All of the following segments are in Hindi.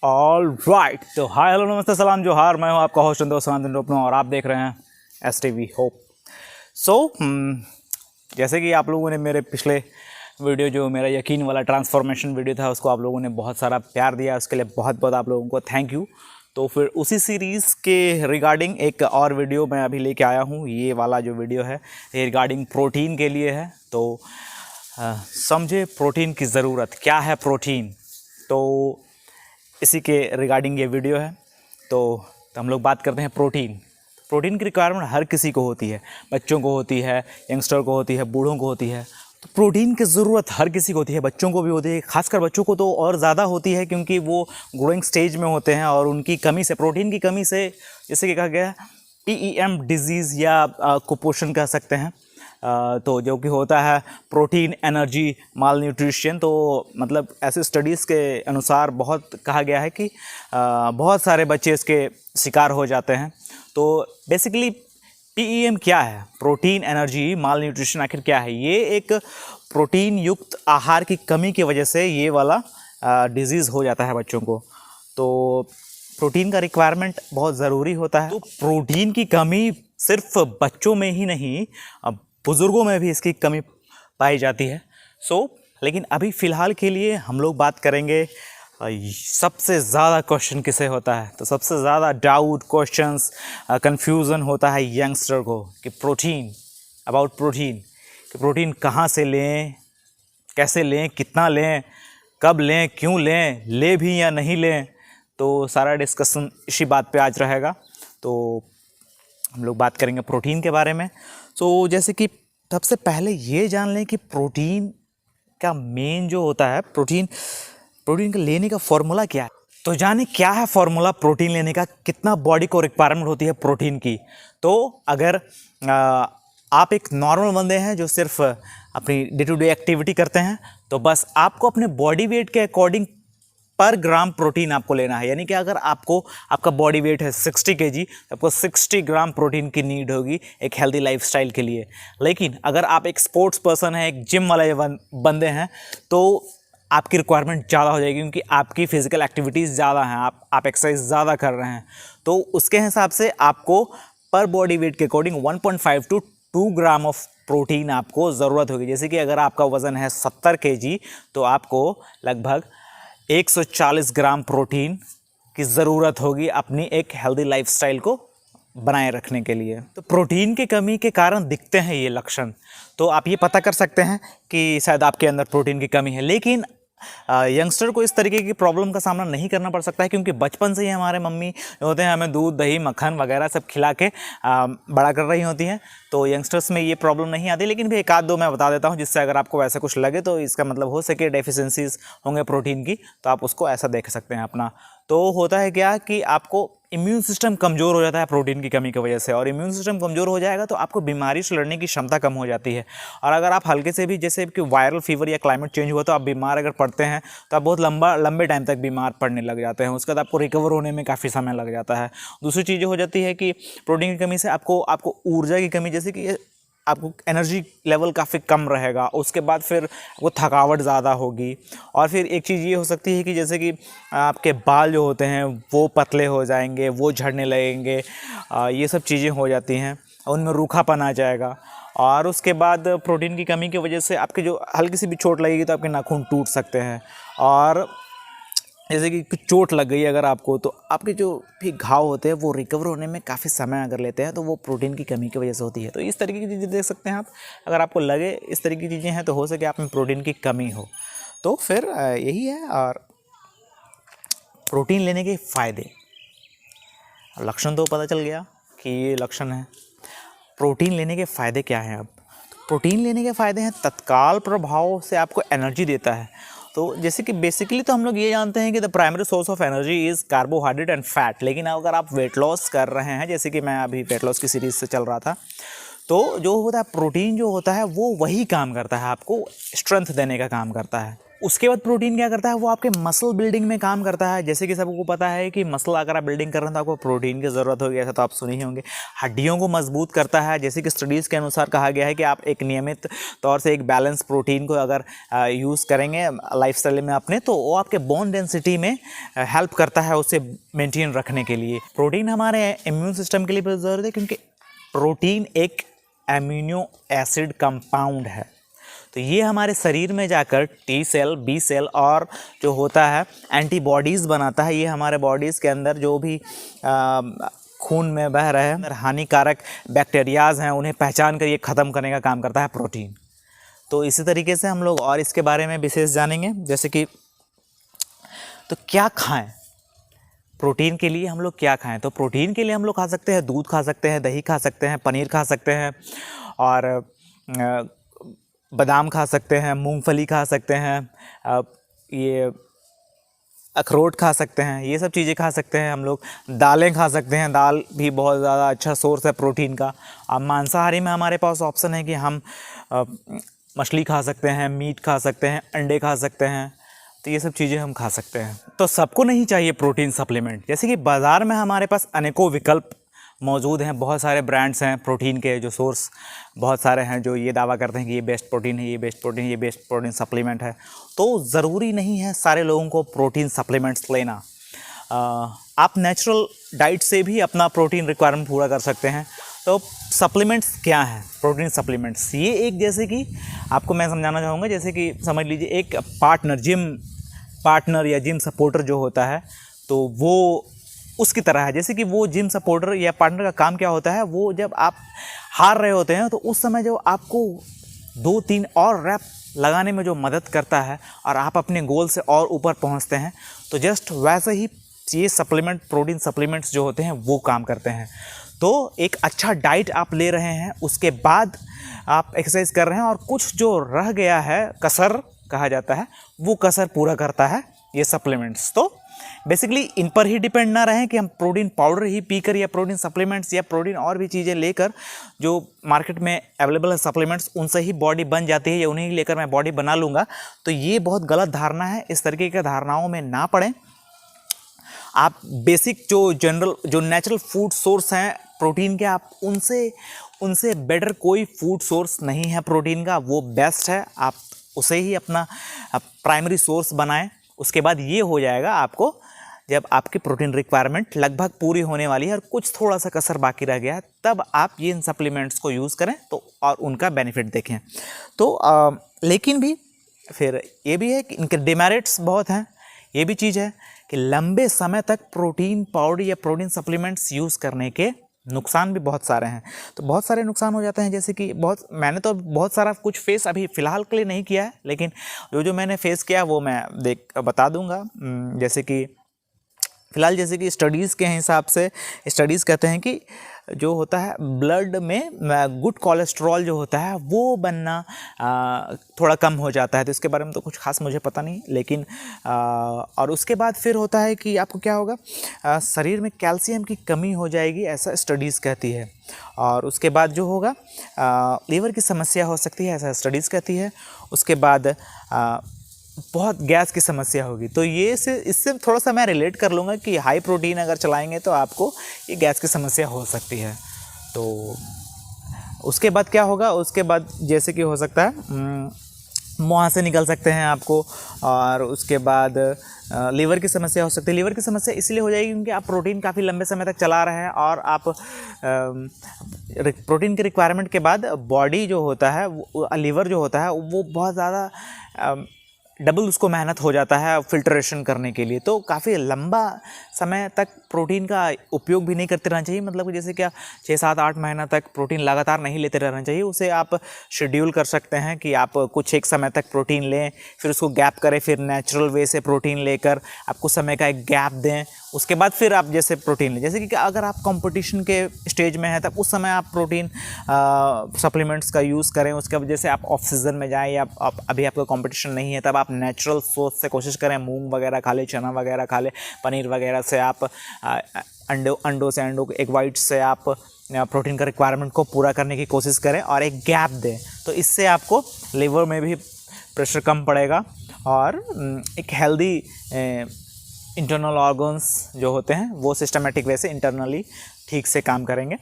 ऑल राइट, तो हाय हेलो नमस्ते सलाम जोहार। मैं हूं आपका होस्ट संतोष और आप देख रहे हैं STV होप। जैसे कि आप लोगों ने मेरे पिछले वीडियो जो मेरा यकीन वाला ट्रांसफॉर्मेशन वीडियो था उसको आप लोगों ने बहुत सारा प्यार दिया, उसके लिए बहुत बहुत आप लोगों को थैंक यू। तो फिर उसी सीरीज़ के रिगार्डिंग एक और वीडियो मैं अभी लेके आया हूँ। ये वाला जो वीडियो है ये रिगार्डिंग प्रोटीन के लिए है। तो समझे प्रोटीन की ज़रूरत क्या है, प्रोटीन, तो इसी के रिगार्डिंग ये वीडियो है। तो हम लोग बात करते हैं प्रोटीन की रिक्वायरमेंट हर किसी को होती है, बच्चों को होती है, यंगस्टर को होती है, बूढ़ों को होती है। तो प्रोटीन की ज़रूरत हर किसी को होती है, बच्चों को भी होती है, खासकर बच्चों को तो और ज़्यादा होती है क्योंकि वो ग्रोइंग स्टेज में होते हैं और उनकी कमी से, प्रोटीन की कमी से, जैसे कि कहा गया है PEM डिजीज़ या कुपोषण कह सकते हैं, तो जो कि होता है प्रोटीन एनर्जी माल न्यूट्रिशन। तो मतलब ऐसे स्टडीज़ के अनुसार बहुत कहा गया है कि बहुत सारे बच्चे इसके शिकार हो जाते हैं। तो बेसिकली PEM क्या है, प्रोटीन एनर्जी माल न्यूट्रिशन, आखिर क्या है? ये एक प्रोटीन युक्त आहार की कमी की वजह से ये वाला डिजीज़ हो जाता है बच्चों को। तो प्रोटीन का रिक्वायरमेंट बहुत ज़रूरी होता है। तो प्रोटीन की कमी सिर्फ बच्चों में ही नहीं, बुज़ुर्गों में भी इसकी कमी पाई जाती है। लेकिन अभी फ़िलहाल के लिए हम लोग बात करेंगे सबसे ज़्यादा क्वेश्चन किसे होता है। तो सबसे ज़्यादा डाउट, क्वेश्चंस, कन्फ्यूज़न होता है यंगस्टर को कि प्रोटीन कि प्रोटीन कहाँ से लें, कैसे लें, कितना लें, कब लें, क्यों लें, ले भी या नहीं लें। तो सारा डिस्कशन इसी बात पे आज रहेगा। तो हम लोग बात करेंगे प्रोटीन के बारे में। तो जैसे कि सबसे पहले ये जान लें कि प्रोटीन का मेन जो होता है, प्रोटीन का लेने का फॉर्मूला क्या है। तो जाने क्या है फॉर्मूला प्रोटीन लेने का, कितना बॉडी को रिक्वायरमेंट होती है प्रोटीन की। तो अगर आप एक नॉर्मल बंदे हैं जो सिर्फ अपनी डे टू डे एक्टिविटी करते हैं, तो बस आपको अपने बॉडी वेट के अकॉर्डिंग पर ग्राम प्रोटीन आपको लेना है। यानी कि अगर आपका बॉडी वेट है 60 kg, आपको 60 ग्राम प्रोटीन की नीड होगी एक हेल्दी लाइफस्टाइल के लिए। लेकिन अगर आप एक स्पोर्ट्स पर्सन है, एक जिम वाले बंदे हैं, तो आपकी रिक्वायरमेंट ज़्यादा हो जाएगी क्योंकि आपकी फिजिकल एक्टिविटीज़ ज़्यादा हैं, आप एक्सरसाइज ज़्यादा कर रहे हैं। तो उसके हिसाब से आपको पर बॉडी वेट के according 1.5 to 2 gram of protein आपको ज़रूरत होगी। जैसे कि अगर आपका वज़न है 70 kg, तो आपको लगभग 140 ग्राम प्रोटीन की ज़रूरत होगी अपनी एक हेल्दी लाइफस्टाइल को बनाए रखने के लिए। तो प्रोटीन की कमी के कारण दिखते हैं ये लक्षण, तो आप ये पता कर सकते हैं कि शायद आपके अंदर प्रोटीन की कमी है। लेकिन यंगस्टर को इस तरीके की प्रॉब्लम का सामना नहीं करना पड़ सकता है क्योंकि बचपन से ही हमारे मम्मी होते हैं हमें दूध, दही, मक्खन वगैरह सब खिला के बड़ा कर रही होती हैं। तो यंगस्टर्स में ये प्रॉब्लम नहीं आती। लेकिन भी एक आध दो मैं बता देता हूँ जिससे अगर आपको वैसा कुछ लगे तो इसका मतलब हो सके डेफिशिएंसीज होंगे प्रोटीन की, तो आप उसको ऐसा देख सकते हैं अपना। तो होता है क्या कि आपको इम्यून सिस्टम कमज़ोर हो जाता है प्रोटीन की कमी की वजह से, और इम्यून सिस्टम कमज़ोर हो जाएगा तो आपको बीमारी से लड़ने की क्षमता कम हो जाती है। और अगर आप हल्के से भी, जैसे कि वायरल फीवर या क्लाइमेट चेंज हुआ, तो आप बीमार अगर पड़ते हैं तो आप बहुत लंबे टाइम तक बीमार पड़ने लग जाते हैं। उसके बाद आपको रिकवर होने में काफ़ी समय लग जाता है। दूसरी चीज़ हो जाती है कि प्रोटीन की कमी से आपको ऊर्जा की कमी, जैसे कि आपको एनर्जी लेवल काफ़ी कम रहेगा। उसके बाद फिर आपको थकावट ज़्यादा होगी। और फिर एक चीज़ ये हो सकती है कि जैसे कि आपके बाल जो होते हैं वो पतले हो जाएंगे, वो झड़ने लगेंगे, ये सब चीज़ें हो जाती हैं, उनमें रूखापन आ जाएगा। और उसके बाद प्रोटीन की कमी की वजह से आपके जो हल्की सी भी चोट लगेगी तो आपके नाखून टूट सकते हैं। और जैसे कि कुछ चोट लग गई अगर आपको, तो आपके जो भी घाव होते हैं वो रिकवर होने में काफ़ी समय अगर लेते हैं, तो वो प्रोटीन की कमी की वजह से होती है। तो इस तरीके की चीज़ें देख सकते हैं आप। अगर आपको लगे इस तरीके की चीज़ें हैं तो हो सके आप में प्रोटीन की कमी हो, तो फिर यही है। और प्रोटीन लेने के फ़ायदे, लक्षण तो पता चल गया कि ये लक्षण है। प्रोटीन लेने के फ़ायदे क्या हैं? अब प्रोटीन लेने के फ़ायदे हैं, तत्काल प्रभाव से आपको एनर्जी देता है। तो जैसे कि बेसिकली तो हम लोग ये जानते हैं कि the primary source of energy is carbohydrate and fat. लेकिन अगर आप वेट लॉस कर रहे हैं, जैसे कि मैं अभी वेट लॉस की सीरीज़ से चल रहा था, तो जो होता है प्रोटीन जो होता है वो वही काम करता है, आपको स्ट्रेंथ देने का काम करता है। उसके बाद प्रोटीन क्या करता है, वो आपके मसल बिल्डिंग में काम करता है। जैसे कि सबको पता है कि मसल अगर आप बिल्डिंग कर रहे हैं तो आपको प्रोटीन की ज़रूरत होगी, ऐसा तो आप सुने ही होंगे। हड्डियों को मजबूत करता है, जैसे कि स्टडीज़ के अनुसार कहा गया है कि आप एक नियमित तौर से एक बैलेंस प्रोटीन को अगर यूज़ करेंगे लाइफस्टाइल में अपने, तो वो आपके बोन डेंसिटी में हेल्प करता है उसे मेंटेन रखने के लिए। प्रोटीन हमारे इम्यून सिस्टम के लिए भी ज़रूरत है, क्योंकि प्रोटीन एक एमिनो एसिड कंपाउंड है। तो ये हमारे शरीर में जाकर टी सेल, बी सेल और जो होता है एंटीबॉडीज़ बनाता है। ये हमारे बॉडीज़ के अंदर जो भी खून में बह रहे हैं हानिकारक बैक्टीरियाज़ हैं, उन्हें पहचान कर ये ख़त्म करने का काम करता है प्रोटीन। तो इसी तरीके से हम लोग और इसके बारे में विशेष जानेंगे, जैसे कि तो क्या खाएं प्रोटीन के लिए, हम लोग क्या खाएं। तो प्रोटीन के लिए हम लोग खा सकते हैं दूध खा सकते हैं, दही खा सकते हैं, पनीर खा सकते हैं, और बादाम खा सकते हैं, मूंगफली खा सकते हैं, ये अखरोट खा सकते हैं, ये सब चीज़ें खा सकते हैं हम लोग। दालें खा सकते हैं, दाल भी बहुत ज़्यादा अच्छा सोर्स है प्रोटीन का। अब मांसाहारी में हमारे पास ऑप्शन है कि हम मछली खा सकते हैं, मीट खा सकते हैं, अंडे खा सकते हैं, तो ये सब चीज़ें हम खा सकते हैं। तो सबको नहीं चाहिए प्रोटीन सप्लीमेंट, जैसे कि बाज़ार में हमारे पास अनेकों विकल्प मौजूद हैं, बहुत सारे ब्रांड्स हैं प्रोटीन के, जो सोर्स बहुत सारे हैं जो ये दावा करते हैं कि ये बेस्ट प्रोटीन है, ये बेस्ट प्रोटीन, ये बेस्ट प्रोटीन सप्लीमेंट है। तो ज़रूरी नहीं है सारे लोगों को प्रोटीन सप्लीमेंट्स लेना। आप नेचुरल डाइट से भी अपना प्रोटीन रिक्वायरमेंट पूरा कर सकते हैं। तो सप्लीमेंट्स क्या हैं, प्रोटीन सप्लीमेंट्स? ये एक, जैसे कि आपको मैं समझाना चाहूँगा, जैसे कि समझ लीजिए एक पार्टनर, जिम पार्टनर या जिम सपोर्टर जो होता है, तो वो उसकी तरह है। जैसे कि वो जिम सपोर्टर या पार्टनर का काम क्या होता है, वो जब आप हार रहे होते हैं तो उस समय जो आपको 2-3 और रैप लगाने में जो मदद करता है और आप अपने गोल से और ऊपर पहुंचते हैं, तो जस्ट वैसे ही ये सप्लीमेंट, प्रोटीन सप्लीमेंट्स जो होते हैं वो काम करते हैं। तो एक अच्छा डाइट आप ले रहे हैं, उसके बाद आप एक्सरसाइज कर रहे हैं, और कुछ जो रह गया है, कसर कहा जाता है, वो कसर पूरा करता है ये सप्लीमेंट्स। तो बेसिकली इन पर ही डिपेंड ना रहें कि हम प्रोटीन पाउडर ही पीकर या प्रोटीन सप्लीमेंट्स या प्रोटीन और भी चीज़ें लेकर जो मार्केट में अवेलेबल है सप्लीमेंट्स, उनसे ही बॉडी बन जाती है या उन्हें ही लेकर मैं बॉडी बना लूँगा। तो ये बहुत गलत धारणा है, इस तरीके की धारणाओं में ना पड़ें। आप बेसिक जो जनरल, जो नेचुरल फूड सोर्स हैं प्रोटीन के, आप उनसे बेटर कोई फूड सोर्स नहीं है प्रोटीन का, वो बेस्ट है। आप उसे ही अपना प्राइमरी सोर्स बनाएं। उसके बाद ये हो जाएगा, आपको जब आपकी प्रोटीन रिक्वायरमेंट लगभग पूरी होने वाली है और कुछ थोड़ा सा कसर बाकी रह गया है, तब आप ये इन सप्लीमेंट्स को यूज़ करें तो और उनका बेनिफिट देखें। तो लेकिन भी फिर ये भी है कि इनके डिमेरिट्स बहुत हैं। ये भी चीज़ है कि लंबे समय तक प्रोटीन पाउडर या प्रोटीन सप्लीमेंट्स यूज़ करने के नुकसान भी बहुत सारे हैं। तो बहुत सारे नुकसान हो जाते हैं, जैसे कि मैंने तो बहुत सारा कुछ फेस अभी फ़िलहाल के लिए नहीं किया है, लेकिन जो मैंने फेस किया वो मैं बता दूंगा। जैसे कि फ़िलहाल जैसे कि स्टडीज़ के हिसाब से, स्टडीज़ कहते हैं कि जो होता है ब्लड में गुड कोलेस्ट्रॉल जो होता है वो बनना थोड़ा कम हो जाता है। तो इसके बारे में तो कुछ खास मुझे पता नहीं, लेकिन और उसके बाद फिर होता है कि आपको क्या होगा, शरीर में कैल्शियम की कमी हो जाएगी, ऐसा स्टडीज़ कहती है। और उसके बाद जो होगा लीवर की समस्या हो सकती है, ऐसा स्टडीज़ कहती है। उसके बाद बहुत गैस की समस्या होगी। तो ये इससे थोड़ा सा मैं रिलेट कर लूँगा कि हाई प्रोटीन अगर चलाएंगे तो आपको ये गैस की समस्या हो सकती है। तो उसके बाद क्या होगा, उसके बाद जैसे कि हो सकता है मुँह से निकल सकते हैं आपको, और उसके बाद लीवर की समस्या हो सकती है। लीवर की समस्या इसलिए हो जाएगी क्योंकि आप प्रोटीन काफ़ी लंबे समय तक चला रहे हैं, और आप प्रोटीन के रिक्वायरमेंट के बाद बॉडी जो होता है, लीवर जो होता है वो बहुत ज़्यादा डबल उसको मेहनत हो जाता है फिल्ट्रेशन करने के लिए। तो काफ़ी लंबा समय तक प्रोटीन का उपयोग भी नहीं करते रहना चाहिए। मतलब जैसे क्या 6, 7, 8 महीना तक प्रोटीन लगातार नहीं लेते रहना चाहिए। उसे आप शेड्यूल कर सकते हैं कि आप कुछ एक समय तक प्रोटीन लें, फिर उसको गैप करें, फिर नेचुरल वे से प्रोटीन लेकर आप कुछ समय का एक गैप दें, उसके बाद फिर आप जैसे प्रोटीन लें। जैसे कि अगर आप कंपटीशन के स्टेज में हैं तब उस समय आप प्रोटीन सप्लीमेंट्स का यूज़ करें। उसके बाद जैसे आप ऑफ सीज़न में जाएँ या अभी आपका कंपटीशन नहीं है, तब आप नेचुरल सोर्स से कोशिश करें, मूंग वगैरह खा ले, चना वगैरह खा ले, पनीर वगैरह से आप अंडों से एग वाइट से आप प्रोटीन का रिक्वायरमेंट को पूरा करने की कोशिश करें और एक गैप दें। तो इससे आपको लीवर में भी प्रेशर कम पड़ेगा और एक हेल्दी इंटरनल ऑर्गन्स जो होते हैं वो सिस्टमेटिक वे से इंटरनली ठीक से काम करेंगे।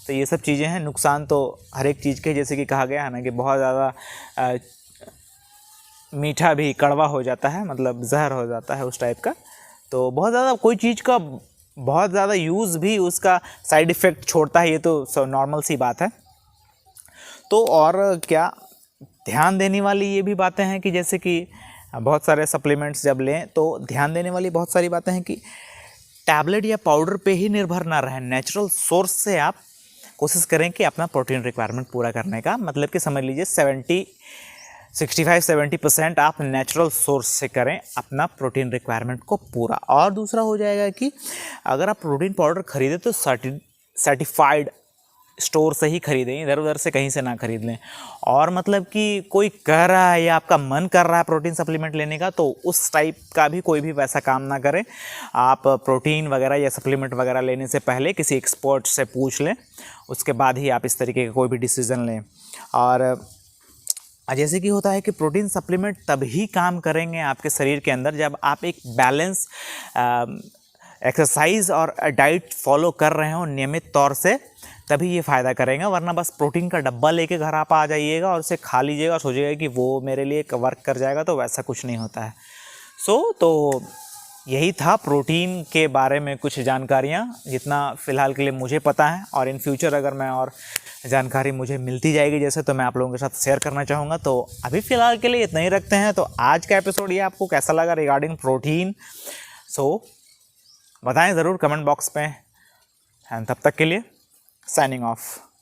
तो ये सब चीज़ें हैं। नुकसान तो हर एक चीज़ के, जैसे कि कहा गया है ना कि बहुत ज़्यादा मीठा भी कड़वा हो जाता है, मतलब जहर हो जाता है उस टाइप का। तो बहुत ज़्यादा कोई चीज़ का बहुत ज़्यादा यूज़ भी उसका साइड इफ़ेक्ट छोड़ता है, ये तो नॉर्मल सी बात है। तो और क्या ध्यान देने वाली ये भी बातें हैं कि जैसे कि बहुत सारे सप्लीमेंट्स जब लें तो ध्यान देने वाली बहुत सारी बातें हैं कि टैबलेट या पाउडर पे ही निर्भर ना रहें। नेचुरल सोर्स से आप कोशिश करें कि अपना प्रोटीन रिक्वायरमेंट पूरा करने का, मतलब कि समझ लीजिए 65-70% आप नेचुरल सोर्स से करें अपना प्रोटीन रिक्वायरमेंट को पूरा। और दूसरा हो जाएगा कि अगर आप प्रोटीन पाउडर खरीदें तो सर्टिफाइड स्टोर से ही खरीदें, इधर उधर से कहीं से ना खरीद लें। और मतलब कि कोई कह रहा है या आपका मन कर रहा है प्रोटीन सप्लीमेंट लेने का, तो उस टाइप का भी कोई भी वैसा काम ना करें। आप प्रोटीन वगैरह या सप्लीमेंट वगैरह लेने से पहले किसी एक्सपर्ट से पूछ लें, उसके बाद ही आप इस तरीके का कोई भी डिसीज़न लें। और जैसे कि होता है कि प्रोटीन सप्लीमेंट तभी काम करेंगे आपके शरीर के अंदर जब आप एक बैलेंस एक्सरसाइज और डाइट फॉलो कर रहे हो नियमित तौर से, तभी ये फ़ायदा करेगा। वरना बस प्रोटीन का डब्बा लेके घर आप आ जाइएगा और उसे खा लीजिएगा और सोचिएगा कि वो मेरे लिए वर्क कर जाएगा, तो वैसा कुछ नहीं होता है। तो यही था प्रोटीन के बारे में कुछ जानकारियाँ, जितना फ़िलहाल के लिए मुझे पता है। और इन फ्यूचर अगर मैं और जानकारी मुझे मिलती जाएगी जैसे, तो मैं आप लोगों के साथ शेयर करना चाहूँगा। तो अभी फ़िलहाल के लिए इतना ही रखते हैं। तो आज का एपिसोड ये आपको कैसा लगा रिगार्डिंग प्रोटीन, सो बताएं ज़रूर कमेंट बॉक्स में। एंड तब तक के लिए साइनिंग ऑफ।